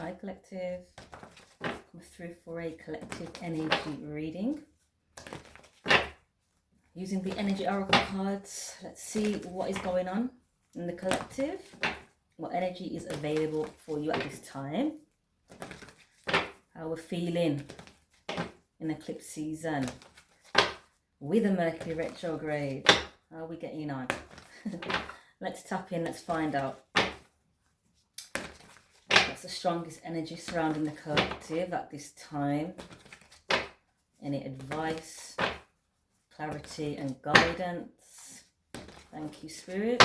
Hi collective. Come through for a collective energy reading. Using the energy oracle cards, let's see what is going on in the collective. What energy is available for you at this time. How we're feeling in eclipse season with a Mercury retrograde. How are we getting on? Let's tap in, let's find out. What's the strongest energy surrounding the collective at this time? Any advice, clarity and guidance? Thank you, Spirit.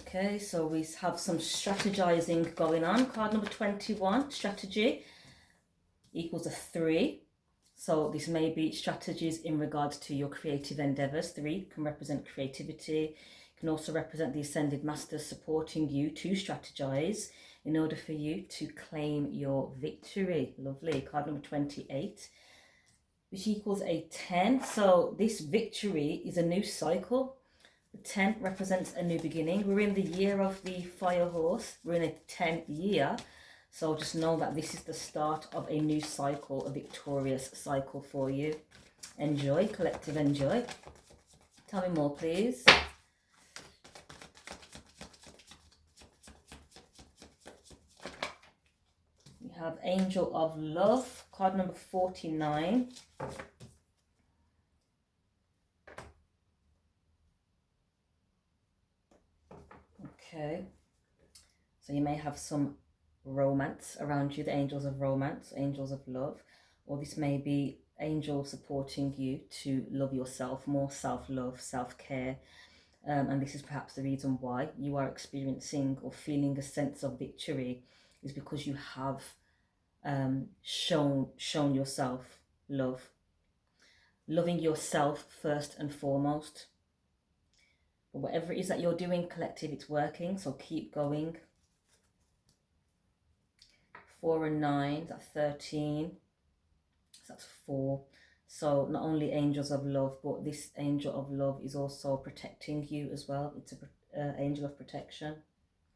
Okay, so we have some strategizing going on. Card number 21, strategy, equals a 3. So this may be strategies in regards to your creative endeavors. 3 can represent creativity. It can also represent the Ascended Masters supporting you to strategize in order for you to claim your victory. Lovely. Card number 28, which equals a 10. So this victory is a new cycle. The 10 represents a new beginning. We're in the year of the fire horse. We're in a 10th year. So just know that this is the start of a new cycle, a victorious cycle for you. Enjoy, collective, enjoy. Tell me more, please. We have Angel of Love, card number 49. Okay. So you may have some romance around you, the angels of romance, angels of love, or this may be angels supporting you to love yourself, more self-love, self-care, and this is perhaps the reason why you are experiencing or feeling a sense of victory, is because you have shown yourself love, loving yourself first and foremost. But whatever it is that you're doing, collective, it's working, so keep going. 4 and 9, that's 13, so that's 4. So not only angels of love, but this angel of love is also protecting you as well. It's an angel of protection.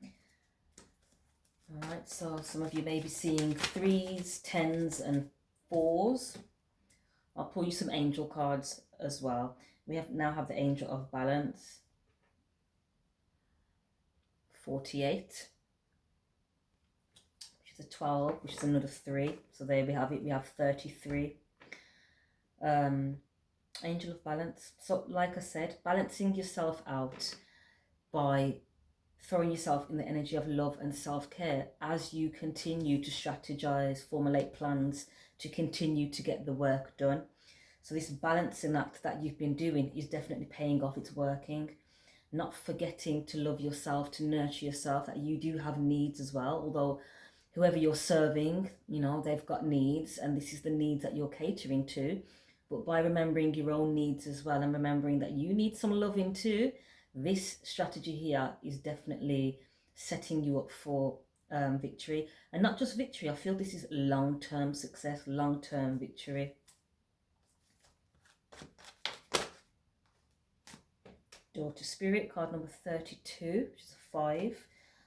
All right, so some of you may be seeing 3s, 10s and 4s. I'll pull you some angel cards as well. We now have the angel of balance, 48. A 12, which is another 3, so there we have it. We have 33. Angel of balance. So like I said, balancing yourself out by throwing yourself in the energy of love and self-care as you continue to strategize, formulate plans to continue to get the work done. So this balancing act that you've been doing is definitely paying off. It's working. Not forgetting to love yourself, to nurture yourself, that you do have needs as well, although whoever you're serving, you know, they've got needs, and this is the needs that you're catering to. But by remembering your own needs as well, and remembering that you need some loving too, this strategy here is definitely setting you up for victory. And not just victory, I feel this is long-term success, long-term victory. Daughter Spirit, card number 32, which is a 5.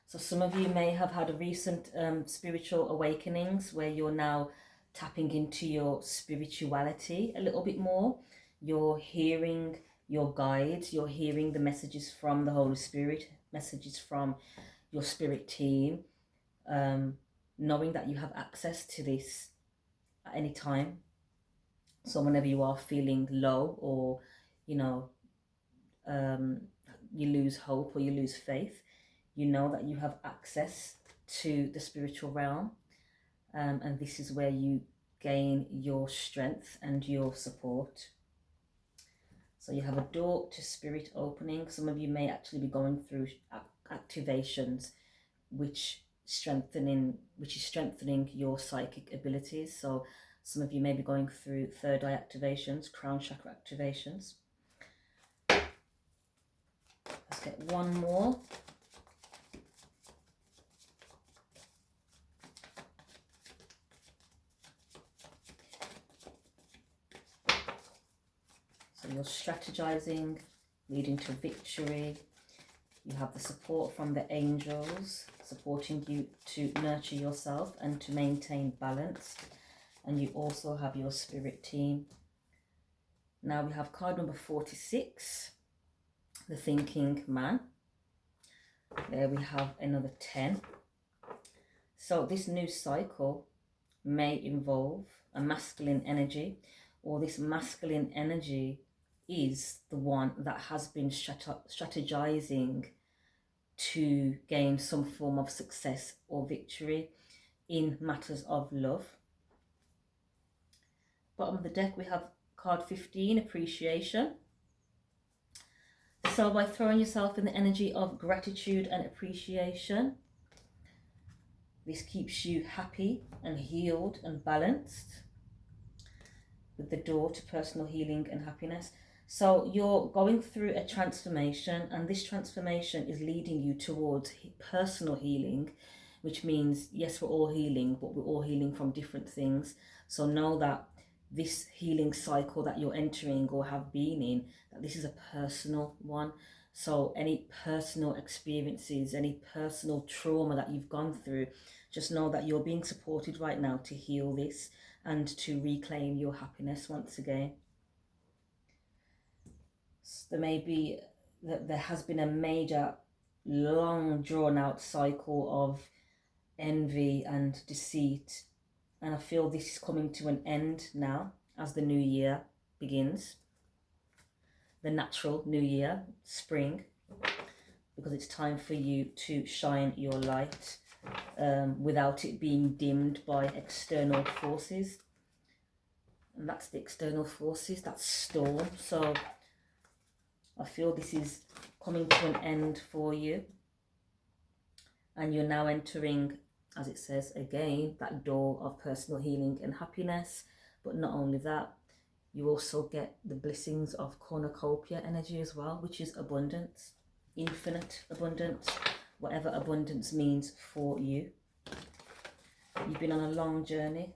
So some of you may have had a recent spiritual awakenings where you're now tapping into your spirituality a little bit more. You're hearing your guides, you're hearing the messages from the Holy Spirit, messages from your spirit team, knowing that you have access to this at any time. So whenever you are feeling low, or, you know, you lose hope or you lose faith, you know that you have access to the spiritual realm, and this is where you gain your strength and your support. So you have a door to spirit opening. Some of you may actually be going through activations which is strengthening your psychic abilities. So some of you may be going through third eye activations, crown chakra activations. Let's get one more. So you're strategizing leading to victory. You have the support from the angels, supporting you to nurture yourself and to maintain balance. And you also have your spirit team. Now we have card number 46, the thinking man. There we have another 10. So this new cycle may involve a masculine energy, or this masculine energy is the one that has been strategizing to gain some form of success or victory in matters of love. Bottom of the deck we have card 15, appreciation. So by throwing yourself in the energy of gratitude and appreciation, this keeps you happy and healed and balanced, with the door to personal healing and happiness. So you're going through a transformation, and this transformation is leading you towards personal healing, which means, yes, we're all healing, but we're all healing from different things. So know that this healing cycle that you're entering or have been in, that this is a personal one. So any personal experiences, any personal trauma that you've gone through, just know that you're being supported right now to heal this and to reclaim your happiness once again. There has been a major, long drawn out cycle of envy and deceit, and I feel this is coming to an end now as the new year begins, the natural new year, spring, because it's time for you to shine your light without it being dimmed by external forces. And that's the external forces, that's storm. So I feel this is coming to an end for you, and you're now entering, as it says again, that door of personal healing and happiness. But not only that, you also get the blessings of cornucopia energy as well, which is abundance, infinite abundance, whatever abundance means for you. You've been on a long journey.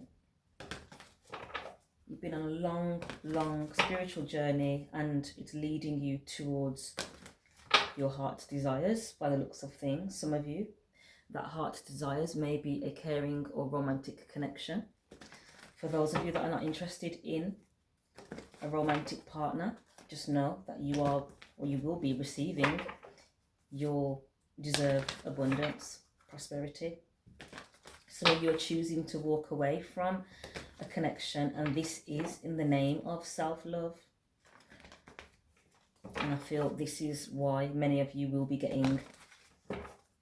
You've been on a long spiritual journey, and it's leading you towards your heart's desires by the looks of things. Some of you, that heart's desires may be a caring or romantic connection. For those of you that are not interested in a romantic partner, just know that you are, or you will be, receiving your deserved abundance, prosperity. So you're choosing to walk away from a connection, and this is in the name of self-love. And I feel this is why many of you will be getting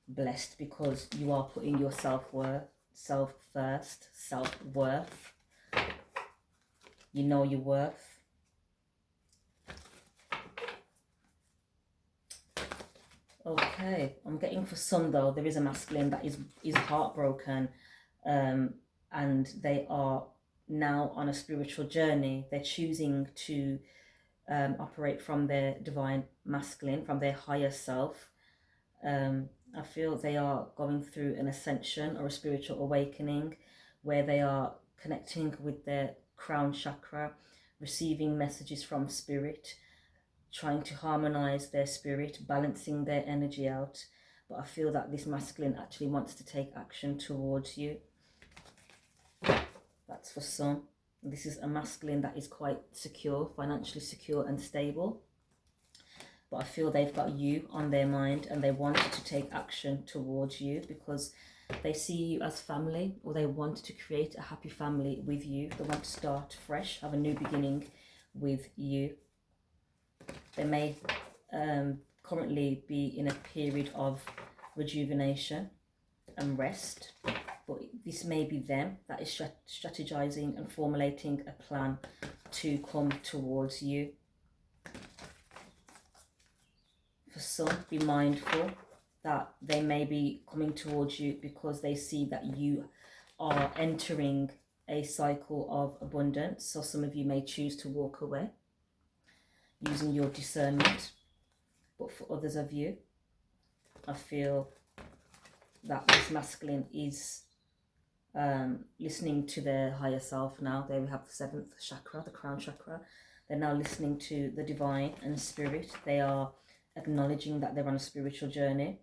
blessed, because you are putting your self-worth, self-first, self-worth. You know your worth. Okay, I'm getting for some though, there is a masculine that is heartbroken, and they are now on a spiritual journey. They're choosing to operate from their divine masculine, from their higher self. I feel they are going through an ascension or a spiritual awakening, where they are connecting with their crown chakra, receiving messages from spirit, trying to harmonize their spirit, balancing their energy out. But I feel that this masculine actually wants to take action towards you. That's for some. This is a masculine that is quite secure, financially secure and stable. But I feel they've got you on their mind, and they want to take action towards you because they see you as family, or they want to create a happy family with you. They want to start fresh, have a new beginning with you. They may currently be in a period of rejuvenation and rest, but this may be them that is strategizing and formulating a plan to come towards you. For some, be mindful that they may be coming towards you because they see that you are entering a cycle of abundance. So some of you may choose to walk away using your discernment. But for others of you, I feel that this masculine is listening to their higher self now. There we have the 7th chakra, the crown chakra. They're now listening to the divine and spirit. They are acknowledging that they're on a spiritual journey.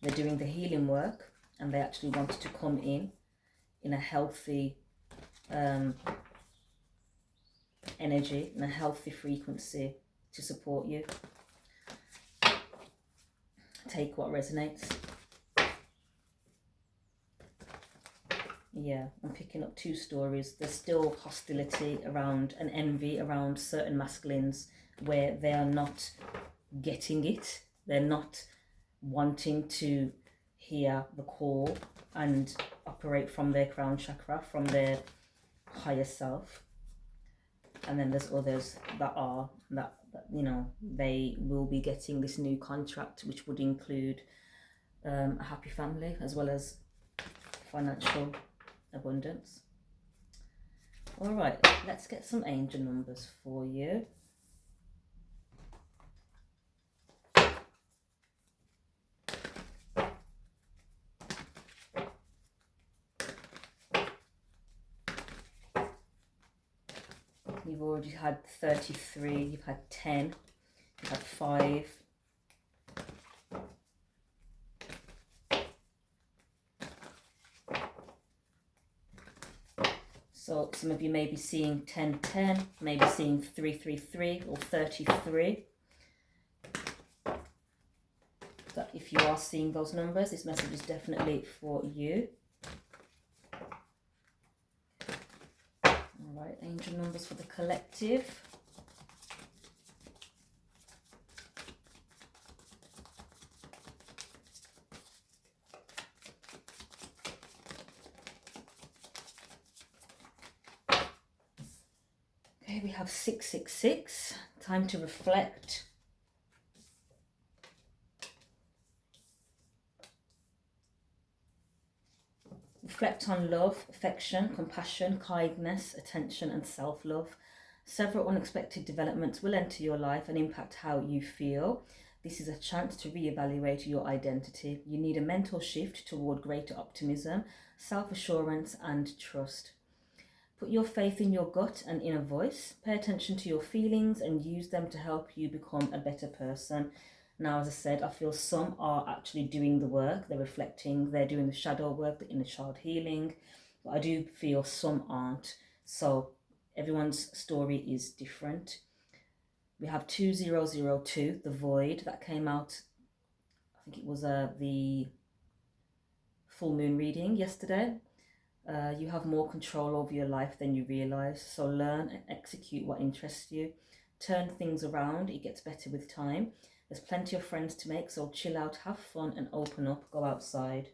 They're doing the healing work, and they actually want to come in a healthy energy, in a healthy frequency to support you. Take what resonates. Yeah, I'm picking up two stories. There's still hostility around and envy around certain masculines where they are not getting it. They're not wanting to hear the call and operate from their crown chakra, from their higher self. And then there's others that are, that you know, they will be getting this new contract, which would include a happy family as well as financial abundance. All right, let's get some angel numbers for you. You've already had 33, you've had 10, you've had 5. So some of you may be seeing 1010, maybe seeing 333 or 33. But if you are seeing those numbers, this message is definitely for you. All right, angel numbers for the collective. Okay, we have 666, time to reflect. Reflect on love, affection, compassion, kindness, attention, and self-love. Several unexpected developments will enter your life and impact how you feel. This is a chance to reevaluate your identity. You need a mental shift toward greater optimism, self-assurance, and trust. Put your faith in your gut and inner voice. Pay attention to your feelings and use them to help you become a better person. Now, as I said, I feel some are actually doing the work. They're reflecting, they're doing the shadow work, the inner child healing. But I do feel some aren't. So everyone's story is different. We have 2002, the void, that came out, I think it was the full moon reading yesterday. You have more control over your life than you realize. So learn and execute what interests you. Turn things around. It gets better with time. There's plenty of friends to make, so chill out, have fun, and open up. Go outside.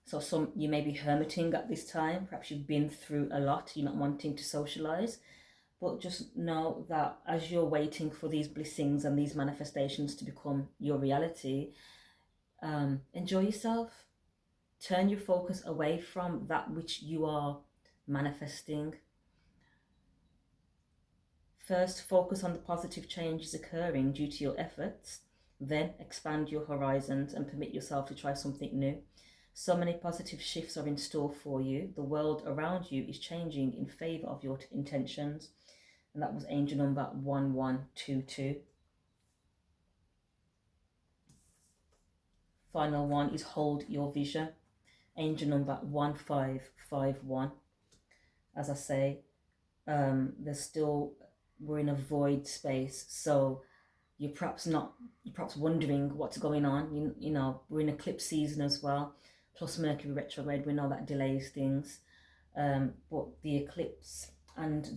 So some you may be hermiting at this time. Perhaps you've been through a lot. You're not wanting to socialize. But just know that as you're waiting for these blessings and these manifestations to become your reality, enjoy yourself. Turn your focus away from that which you are manifesting. First, focus on the positive changes occurring due to your efforts. Then expand your horizons and permit yourself to try something new. So many positive shifts are in store for you. The world around you is changing in favor of your intentions. And that was angel number 1122. Final one is hold your vision. Angel number 1551. As I say, we're in a void space, so you're perhaps wondering what's going on. You know, we're in eclipse season as well, plus Mercury retrograde. We know that delays things, but the eclipse and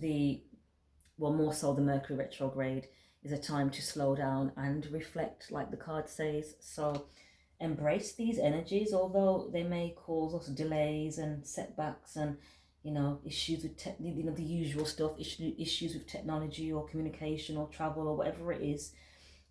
more so the Mercury retrograde is a time to slow down and reflect, like the card says. So embrace these energies, although they may cause us delays and setbacks and issues with the usual stuff, issues with technology or communication or travel or whatever it is.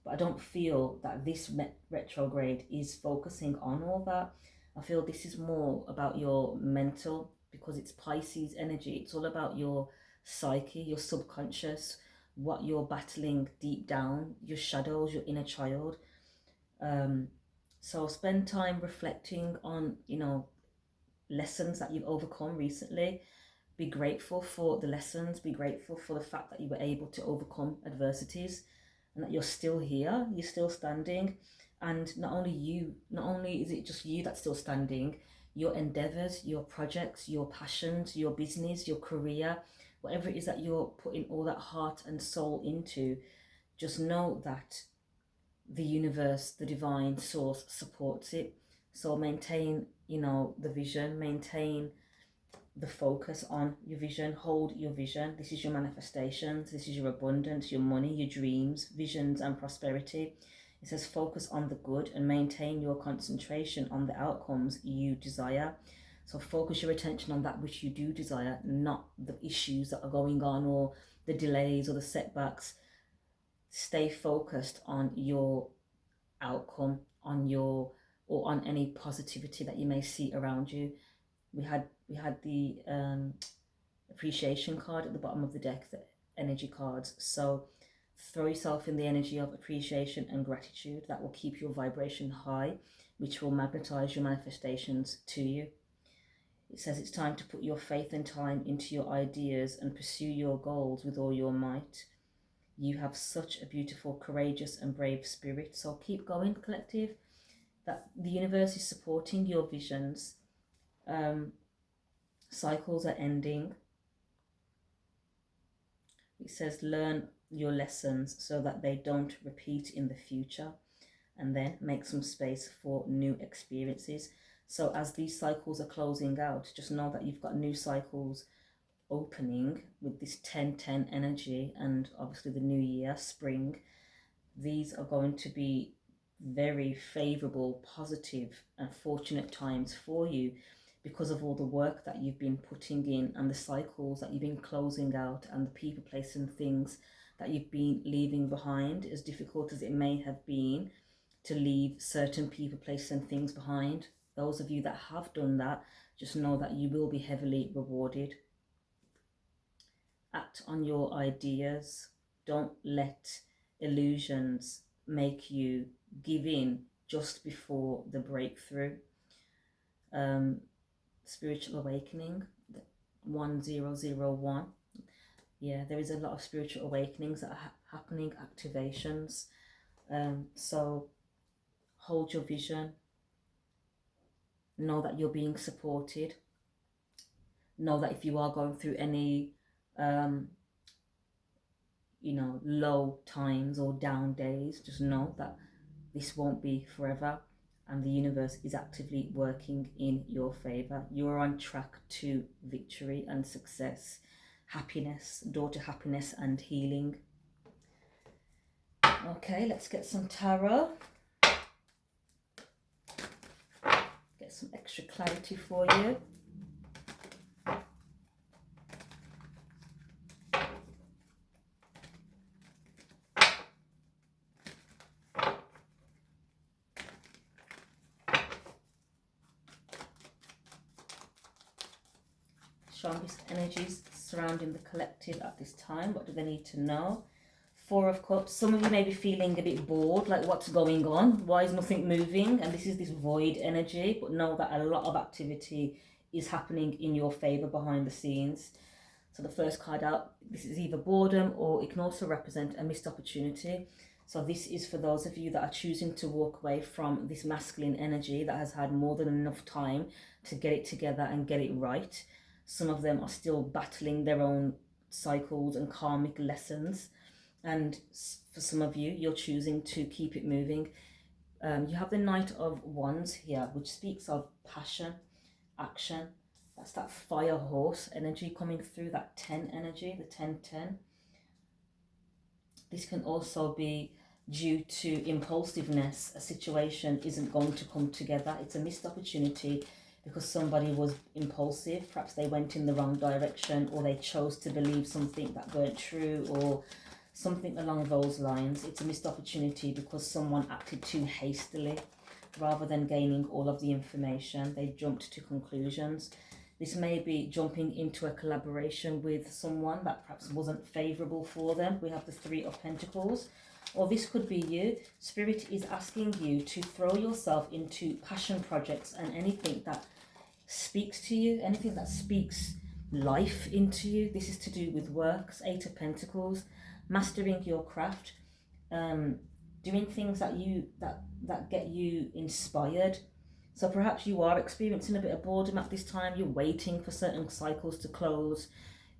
But I don't feel that this retrograde is focusing on all that. I feel this is more about your mental, because it's Pisces energy. It's all about your psyche, your subconscious, what you're battling deep down, your shadows, your inner child. So spend time reflecting on, lessons that you've overcome recently. Be grateful for the lessons. Be grateful for the fact that you were able to overcome adversities and that you're still here, you're still standing. And not only is it just you that's still standing, your endeavors, your projects, your passions, your business, your career, whatever it is that you're putting all that heart and soul into, just know that the universe, the divine source supports it. So maintain, the vision, maintain the focus on your vision, hold your vision. This is your manifestations, this is your abundance, your money, your dreams, visions and prosperity. It says focus on the good and maintain your concentration on the outcomes you desire. So focus your attention on that which you do desire, not the issues that are going on or the delays or the setbacks. Stay focused on your outcome, on any positivity that you may see around you. We had the appreciation card at the bottom of the deck, the energy cards. So throw yourself in the energy of appreciation and gratitude. That will keep your vibration high, which will magnetize your manifestations to you. It says it's time to put your faith and time into your ideas and pursue your goals with all your might. You have such a beautiful, courageous and brave spirit. So keep going, collective. That the universe is supporting your visions. Cycles are ending. It says learn your lessons so that they don't repeat in the future, and then make some space for new experiences. So as these cycles are closing out, just know that you've got new cycles opening with this 10-10 energy, and obviously the new year, spring. These are going to be very favorable, positive and fortunate times for you because of all the work that you've been putting in and the cycles that you've been closing out and the people, place and things that you've been leaving behind. As difficult as it may have been to leave certain people, places and things behind, those of you that have done that, just know that you will be heavily rewarded. Act on your ideas. Don't let illusions make you give in just before the breakthrough. Spiritual awakening, 1001. Yeah, there is a lot of spiritual awakenings that are happening, activations. So hold your vision. Know that you're being supported. Know that if you are going through any low times or down days, just know that this won't be forever, and the universe is actively working in your favor. You are on track to victory and success, happiness, door to happiness and healing. Okay, let's get some tarot. Get some extra clarity for you. Strongest energies surrounding the collective at this time. What do they need to know? 4 of Cups. Some of you may be feeling a bit bored, like what's going on? Why is nothing moving? And this is this void energy, but know that a lot of activity is happening in your favor behind the scenes. So the first card out, this is either boredom or it can also represent a missed opportunity. So this is for those of you that are choosing to walk away from this masculine energy that has had more than enough time to get it together and get it right. Some of them are still battling their own cycles and karmic lessons. And for some of you, you're choosing to keep it moving. You have the Knight of Wands here, which speaks of passion, action. That's that fire horse energy coming through, that 10 energy, the 10-10. This can also be due to impulsiveness. A situation isn't going to come together. It's a missed opportunity because somebody was impulsive. Perhaps they went in the wrong direction, or they chose to believe something that weren't true, or something along those lines. It's a missed opportunity because someone acted too hastily. Rather than gaining all of the information, they jumped to conclusions. This may be jumping into a collaboration with someone that perhaps wasn't favourable for them. We have the 3 of Pentacles. Or this could be you. Spirit is asking you to throw yourself into passion projects and anything that speaks to you, anything that speaks life into you. This is to do with works, Eight of Pentacles, mastering your craft, doing things that get you inspired. So perhaps you are experiencing a bit of boredom at this time. You're waiting for certain cycles to close,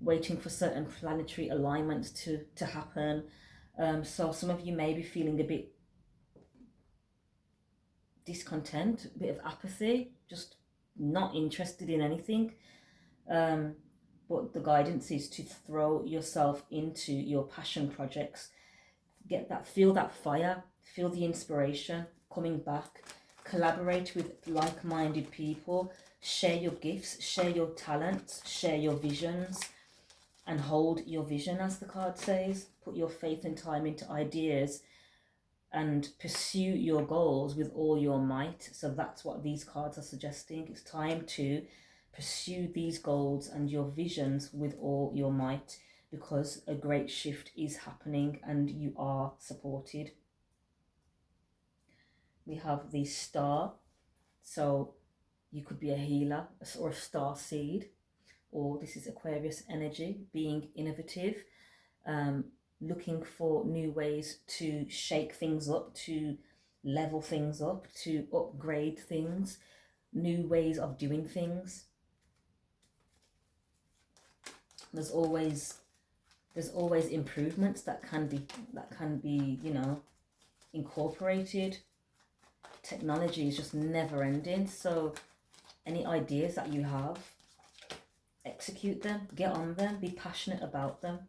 waiting for certain planetary alignments to happen. So some of you may be feeling a bit discontent, a bit of apathy, just not interested in anything. But the guidance is to throw yourself into your passion projects. Feel that fire, feel the inspiration coming back. Collaborate with like-minded people. Share your gifts, share your talents, share your visions, and hold your vision, as the card says. Put your faith and time into ideas and pursue your goals with all your might. So that's what these cards are suggesting. It's time to pursue these goals and your visions with all your might, because a great shift is happening and you are supported. We have the star. So you could be a healer or a star seed, or this is Aquarius energy, being innovative, looking for new ways to shake things up, to level things up, to upgrade things, new ways of doing things. There's always improvements that can be, you know, incorporated. Technology is just never ending. So any ideas that you have, execute them, get on them, be passionate about them.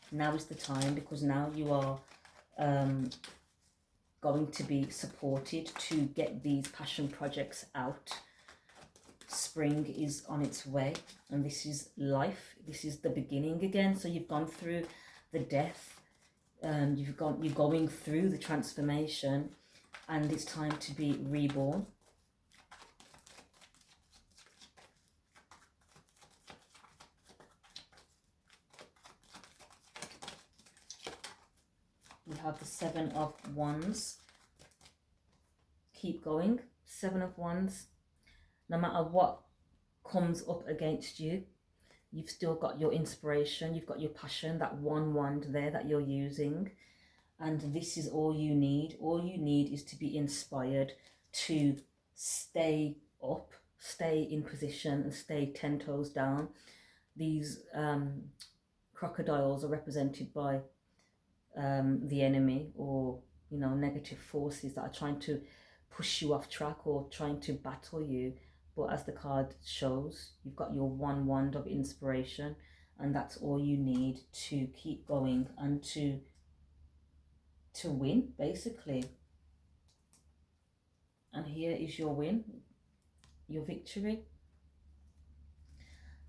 Now is the time, because now you are going to be supported to get these passion projects out. Spring is on its way, and this is life. This is the beginning again. So you've gone through the death, you're going through the transformation, and it's time to be reborn. We have the Seven of Wands. Keep going. Seven of Wands. No matter what comes up against you, you've still got your inspiration, you've got your passion, that one wand there that you're using. And this is all you need. All you need is to be inspired to stay up, stay in position, and stay 10 toes down. These crocodiles are represented by the enemy, or, you know, negative forces that are trying to push you off track or trying to battle you. But as the card shows, you've got your one wand of inspiration, and that's all you need to keep going and to win, basically. And here is your win, your victory.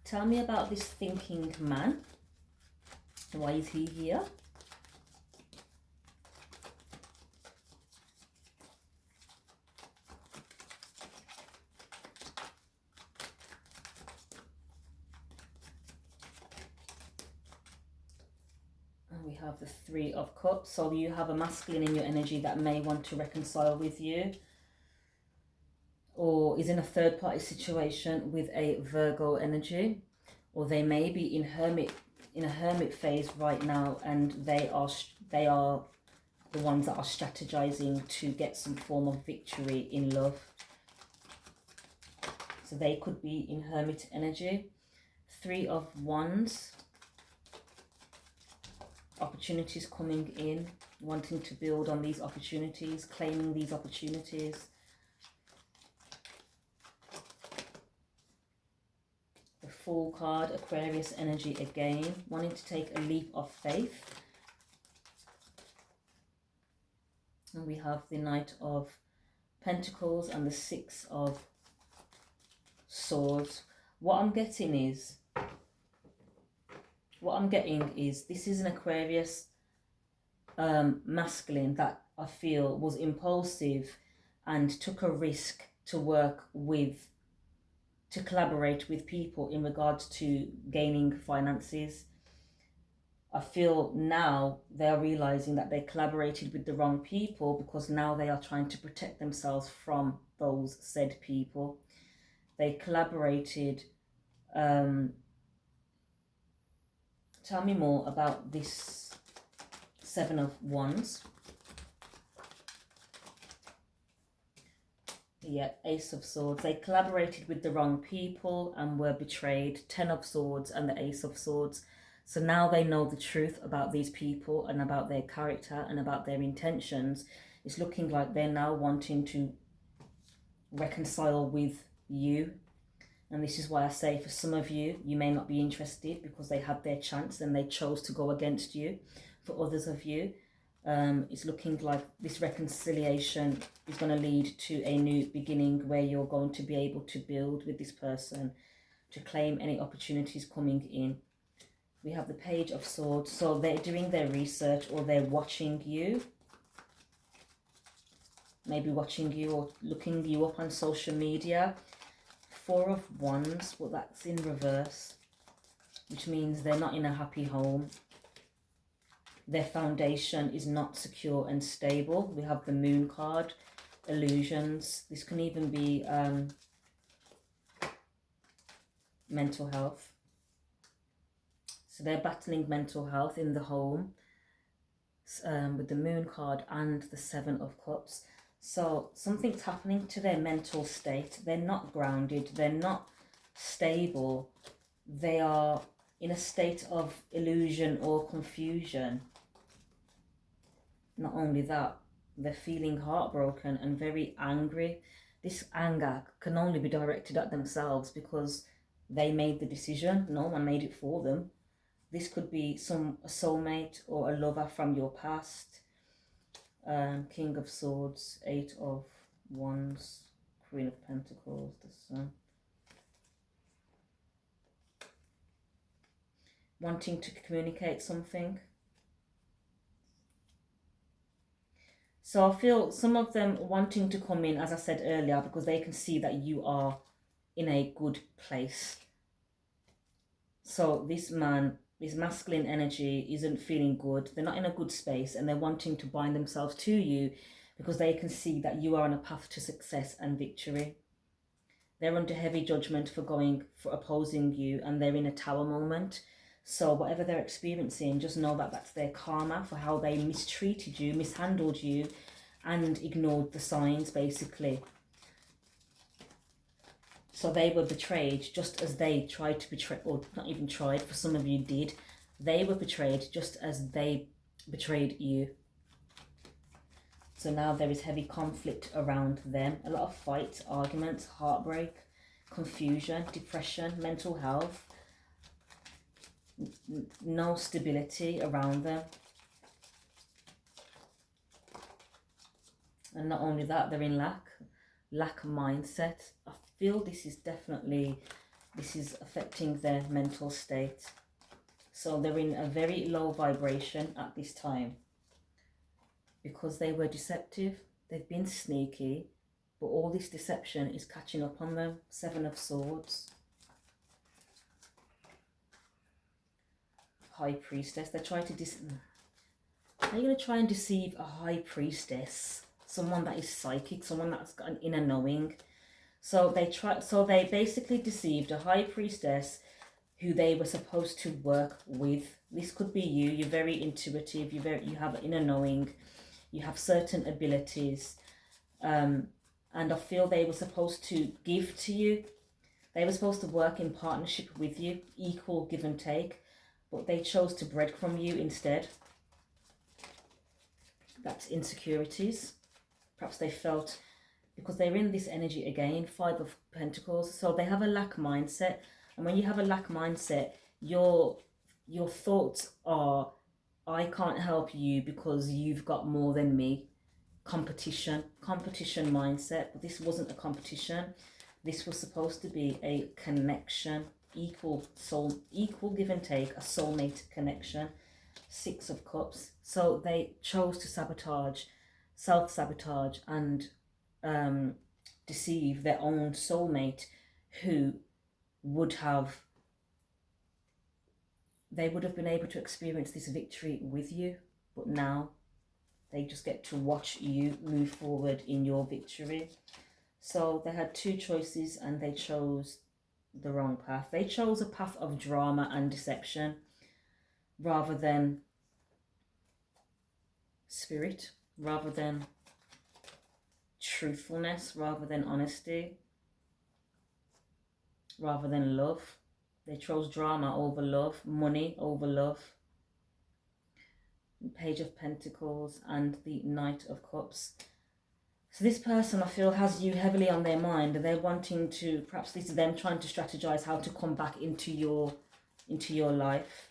Tell me about this thinking man. Why is he here? We have the Three of Cups. So you have a masculine in your energy that may want to reconcile with you, or is in a third party situation with a Virgo energy, or they may be in a hermit phase right now, and they are the ones that are strategizing to get some form of victory in love. So they could be in hermit energy. Three of Wands. Opportunities coming in, wanting to build on these opportunities, claiming these opportunities. The Fool card, Aquarius energy again, wanting to take a leap of faith. And we have the Knight of Pentacles and the Six of Swords. What I'm getting is this is an Aquarius masculine that I feel was impulsive and took a risk to collaborate with people in regards to gaining finances. I feel now they're realizing that they collaborated with the wrong people, because now they are trying to protect themselves from those said people. They collaborated tell me more about this Seven of Wands. Yeah, Ace of Swords. They collaborated with the wrong people and were betrayed. 10 of Swords and the Ace of Swords. So now they know the truth about these people and about their character and about their intentions. It's looking like they're now wanting to reconcile with you. And this is why I say for some of you, you may not be interested because they had their chance and they chose to go against you. For others of you, it's looking like this reconciliation is going to lead to a new beginning where you're going to be able to build with this person, to claim any opportunities coming in. We have the Page of Swords. So they're doing their research or they're watching you. Maybe watching you or looking you up on social media. Four of Wands, well, that's in reverse, which means they're not in a happy home. Their foundation is not secure and stable. We have the Moon card, illusions. This can even be mental health. So they're battling mental health in the home with the Moon card and the Seven of Cups. So something's happening to their mental state. They're not grounded. They're not stable. They are in a state of illusion or confusion. Not only that, they're feeling heartbroken and very angry. This anger can only be directed at themselves because they made the decision. No one made it for them. This could be a soulmate or a lover from your past. King of Swords, Eight of Wands, Queen of Pentacles, the Sun. Wanting to communicate something. So I feel some of them wanting to come in, as I said earlier, because they can see that you are in a good place. So this man, this masculine energy isn't feeling good. They're not in a good space and they're wanting to bind themselves to you because they can see that you are on a path to success and victory. They're under heavy judgment for opposing you, and they're in a tower moment. So whatever they're experiencing, just know that that's their karma for how they mistreated you, mishandled you, and ignored the signs, basically. So they were betrayed just as they tried to betray, or not even tried, for some of you did. They were betrayed just as they betrayed you. So now there is heavy conflict around them. A lot of fights, arguments, heartbreak, confusion, depression, mental health. No stability around them. And not only that, they're in lack mindset. I feel this is affecting their mental state. So they're in a very low vibration at this time because they were deceptive. They've been sneaky, but all this deception is catching up on them. Seven of Swords. High Priestess. They're trying to are you going to try and deceive a High Priestess? Someone that is psychic, someone that's got an inner knowing. So they basically deceived a High Priestess who they were supposed to work with. This could be you. You're very intuitive. You have an inner knowing. You have certain abilities. And I feel they were supposed to give to you. They were supposed to work in partnership with you, equal give and take. But they chose to breadcrumb you instead. That's insecurities. Perhaps they felt, because they're in this energy again, Five of Pentacles. So they have a lack mindset. And when you have a lack mindset, your thoughts are, I can't help you because you've got more than me. Competition mindset. But this wasn't a competition. This was supposed to be a connection. Equal give and take, a soulmate connection. Six of Cups. So they chose to self-sabotage and deceive their own soulmate, who would have been able to experience this victory with you, but now they just get to watch you move forward in your victory. So they had two choices and they chose the wrong path. They chose a path of drama and deception. rather than spirit, rather than truthfulness, rather than honesty, rather than love. They chose drama over love, money over love. Page of Pentacles and the Knight of Cups. So this person, I feel, has you heavily on their mind. They're wanting to, perhaps this is them trying to strategize how to come back into your life.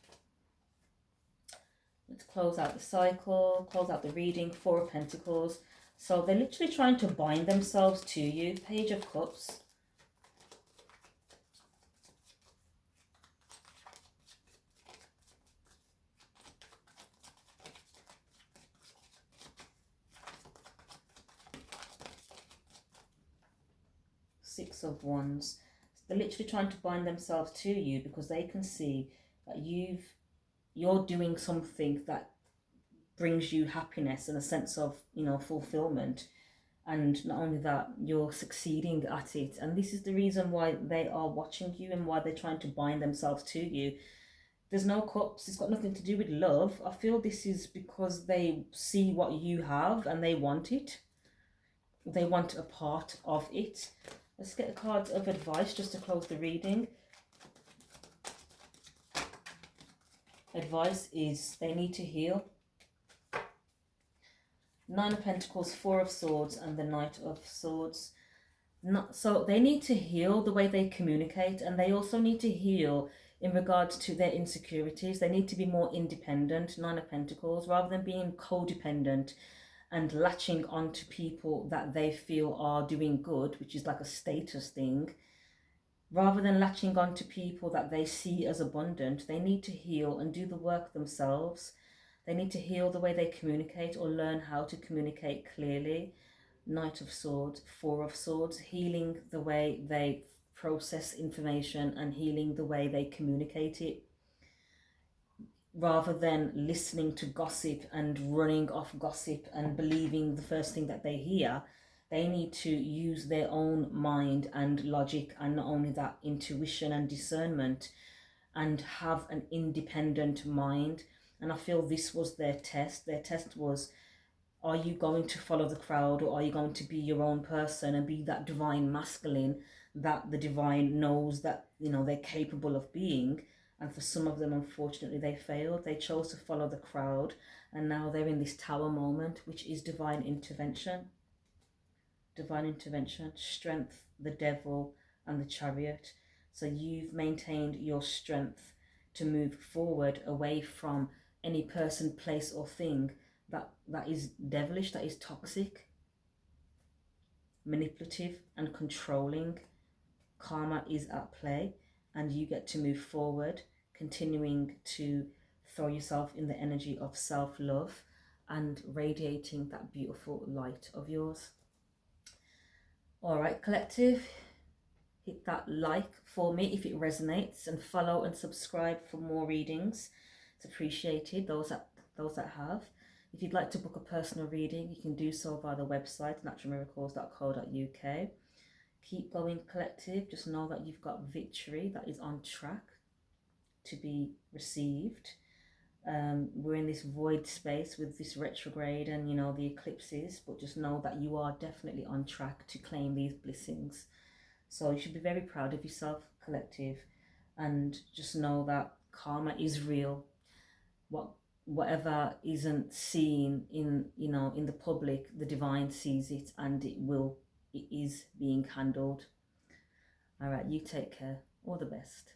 Let's close out the cycle, close out the reading. Four of Pentacles. So they're literally trying to bind themselves to you. Page of Cups. Six of Wands. They're literally trying to bind themselves to you because they can see that you're doing something that brings you happiness and a sense of, you know, fulfillment. And not only that, you're succeeding at it. And this is the reason why they are watching you and why they're trying to bind themselves to you. There's no cups. It's got nothing to do with love. I feel this is because they see what you have and they want it. They want a part of it. Let's get a card of advice just to close the reading. Advice is they need to heal. Nine of Pentacles, Four of Swords, and the Knight of Swords. So they need to heal the way they communicate, and they also need to heal in regards to their insecurities. They need to be more independent, Nine of Pentacles, rather than being codependent and latching onto people that they feel are doing good, which is like a status thing. Rather than latching onto people that they see as abundant, they need to heal and do the work themselves. They need to heal the way they communicate or learn how to communicate clearly. Knight of Swords, Four of Swords, healing the way they process information and healing the way they communicate it. Rather than listening to gossip and running off gossip and believing the first thing that they hear, they need to use their own mind and logic, and not only that, intuition and discernment, and have an independent mind. And I feel this was their test. Their test was, are you going to follow the crowd, or are you going to be your own person and be that divine masculine that the divine knows that, you know, they're capable of being? And for some of them, unfortunately, they failed. They chose to follow the crowd, and now they're in this tower moment, which is divine intervention. Divine intervention, strength, the devil, and the chariot. So you've maintained your strength to move forward away from any person, place, or thing that is devilish, that is toxic, manipulative, and controlling. Karma is at play, and you get to move forward, continuing to throw yourself in the energy of self-love and radiating that beautiful light of yours. All right, collective, hit that like for me if it resonates, and follow and subscribe for more readings. It's appreciated, those that have. If you'd like to book a personal reading, you can do so via the website naturalmiracles.co.uk. Keep going, collective. Just know that you've got victory that is on track to be received. We're in this void space with this retrograde and, you know, the eclipses, but just know that you are definitely on track to claim these blessings. So you should be very proud of yourself, collective, and just know that karma is real. Whatever isn't seen in, you know, in the public, the divine sees it, and it is being handled. All right, you take care. All the best.